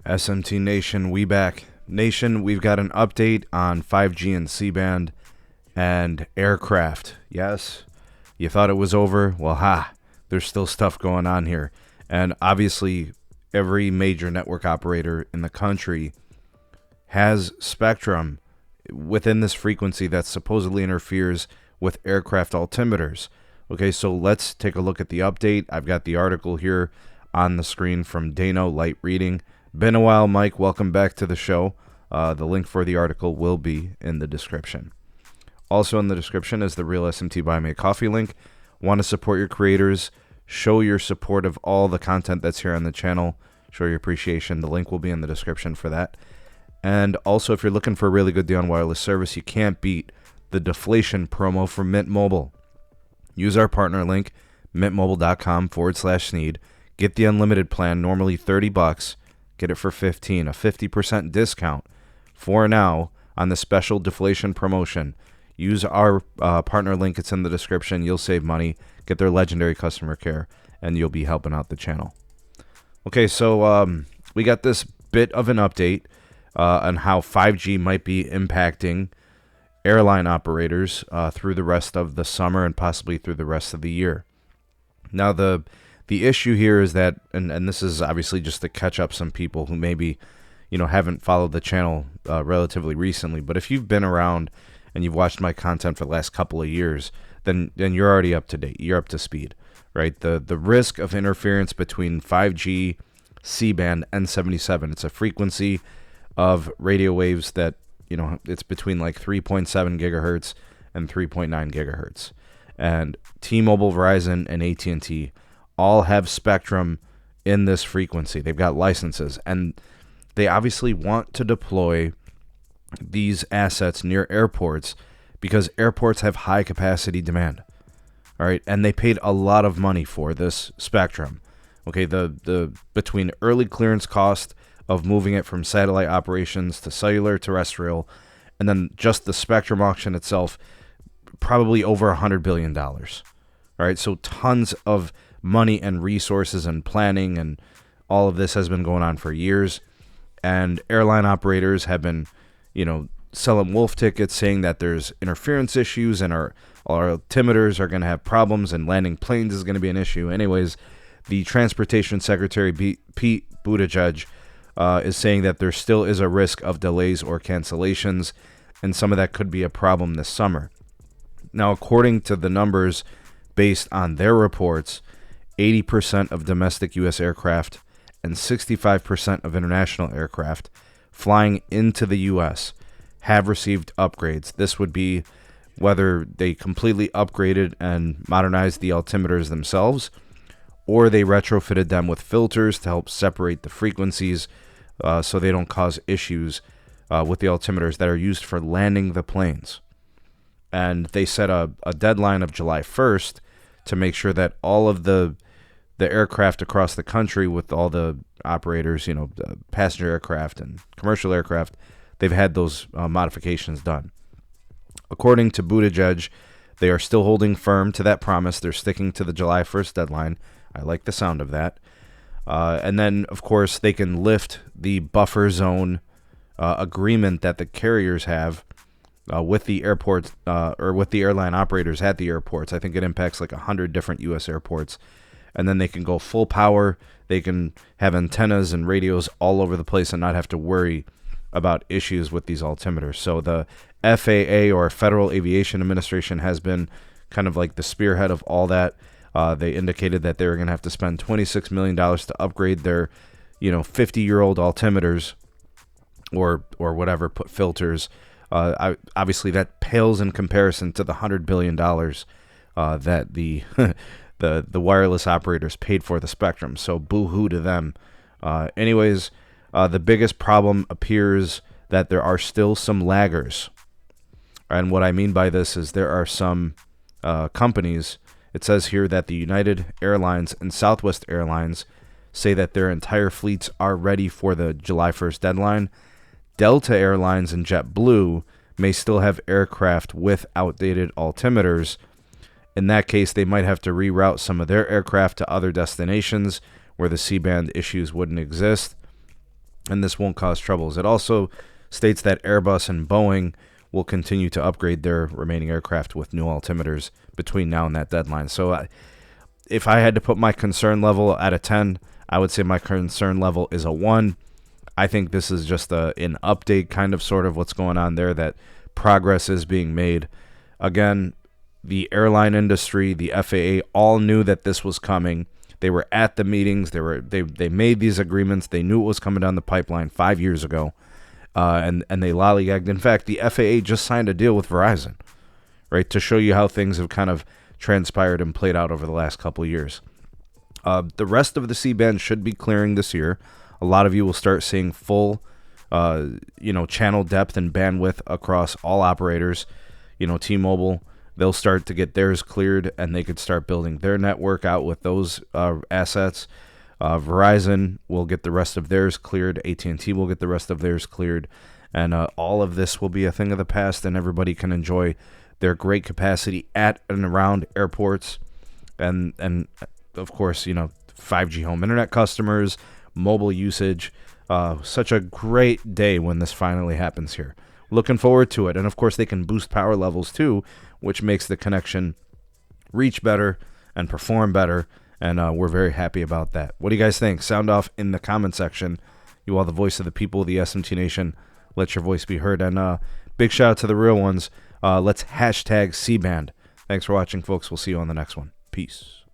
SMT Nation, we back. Nation, we've got an update on 5G and C-band and aircraft. Yes, you thought it was over? Well, there's still stuff going on here. And obviously, every major network operator in the country has spectrum within this frequency that supposedly interferes with aircraft altimeters. Okay, so let's take a look at the update. I've got the article here on the screen from Dano Light Reading. Been a while, Mike. Welcome back to the show. The link for the article will be in the description. Also in the description is the Real SMT Buy Me a Coffee link. Want to support your creators? Show your support of all the content that's here on the channel. Show your appreciation. The link will be in the description for that. And also, if you're looking for a really good deal on wireless service, you can't beat the deflation promo from Mint Mobile. Use our partner link, mintmobile.com/sneed. Get the unlimited plan, normally $30. Get it for $15, a 50% discount for now on the special deflation promotion. Use our partner link. It's in the description. You'll save money, get their legendary customer care, and you'll be helping out the channel. Okay, so we got this bit of an update on how 5G might be impacting airline operators through the rest of the summer and possibly through the rest of the year. Now, the issue here is that, and this is obviously just to catch up some people who maybe, haven't followed the channel relatively recently, but if you've been around and you've watched my content for the last couple of years, then you're already up to date. You're up to speed, right? The risk of interference between 5G, C-band, N77, it's a frequency of radio waves that, it's between like 3.7 gigahertz and 3.9 gigahertz. And T-Mobile, Verizon, and AT&T all have spectrum in this frequency. They've got licenses, and they obviously want to deploy these assets near airports because airports have high capacity demand. All right, and they paid a lot of money for this spectrum. Okay, the between early clearance cost of moving it from satellite operations to cellular terrestrial, and then just the spectrum auction itself, probably over $100 billion. All right, so tons of money and resources and planning, and all of this has been going on for years. And airline operators have been, selling wolf tickets, saying that there's interference issues and our altimeters are going to have problems and landing planes is going to be an issue. Anyways, the Transportation Secretary, Pete Buttigieg, is saying that there still is a risk of delays or cancellations, and some of that could be a problem this summer. Now, according to the numbers based on their reports, 80% of domestic U.S. aircraft and 65% of international aircraft flying into the U.S. have received upgrades. This would be whether they completely upgraded and modernized the altimeters themselves, or they retrofitted them with filters to help separate the frequencies so they don't cause issues with the altimeters that are used for landing the planes. And they set a deadline of July 1st to make sure that all of the aircraft across the country, with all the operators, the passenger aircraft and commercial aircraft, they've had those modifications done. According to Buttigieg, they are still holding firm to that promise. They're sticking to the July 1st deadline. I like the sound of that. And then, of course, they can lift the buffer zone agreement that the carriers have with the airports or with the airline operators at the airports. I think it impacts like 100 different U.S. airports. And then they can go full power. They can have antennas and radios all over the place and not have to worry about issues with these altimeters. So the FAA, or Federal Aviation Administration, has been kind of like the spearhead of all that. They indicated that they were going to have to spend $26 million to upgrade their, 50-year-old altimeters or whatever, put filters. Obviously, that pales in comparison to the $100 billion that the the wireless operators paid for the spectrum. So boo-hoo to them. Anyways, the biggest problem appears that there are still some laggers. And what I mean by this is there are some companies. It says here that the United Airlines and Southwest Airlines say that their entire fleets are ready for the July 1st deadline. Delta Airlines and JetBlue may still have aircraft with outdated altimeters. In that case, they might have to reroute some of their aircraft to other destinations where the C-band issues wouldn't exist. and this won't cause troubles. It also states that Airbus and Boeing will continue to upgrade their remaining aircraft with new altimeters between now and that deadline. So if I had to put my concern level at a 10, I would say my concern level is a 1. I think this is just an update, kind of sort of what's going on there, that progress is being made. Again, the airline industry, the FAA, all knew that this was coming. They were at the meetings. They made these agreements. They knew it was coming down the pipeline 5 years ago, and they lollygagged. In fact, the FAA just signed a deal with Verizon, right, to show you how things have kind of transpired and played out over the last couple of years. The rest of the C-band should be clearing this year. A lot of you will start seeing full, channel depth and bandwidth across all operators. T-Mobile, they'll start to get theirs cleared, and they could start building their network out with those assets. Verizon will get the rest of theirs cleared. AT&T will get the rest of theirs cleared. And all of this will be a thing of the past, and everybody can enjoy their great capacity at and around airports. And of course, 5G home internet customers, mobile usage. Such a great day when this finally happens here. Looking forward to it. And of course, they can boost power levels too, which makes the connection reach better and perform better. And we're very happy about that. What do you guys think? Sound off in the comment section. You are the voice of the people of the SMT Nation. Let your voice be heard. And big shout out to the real ones. Let's hashtag C-band. Thanks for watching, folks. We'll see you on the next one. Peace.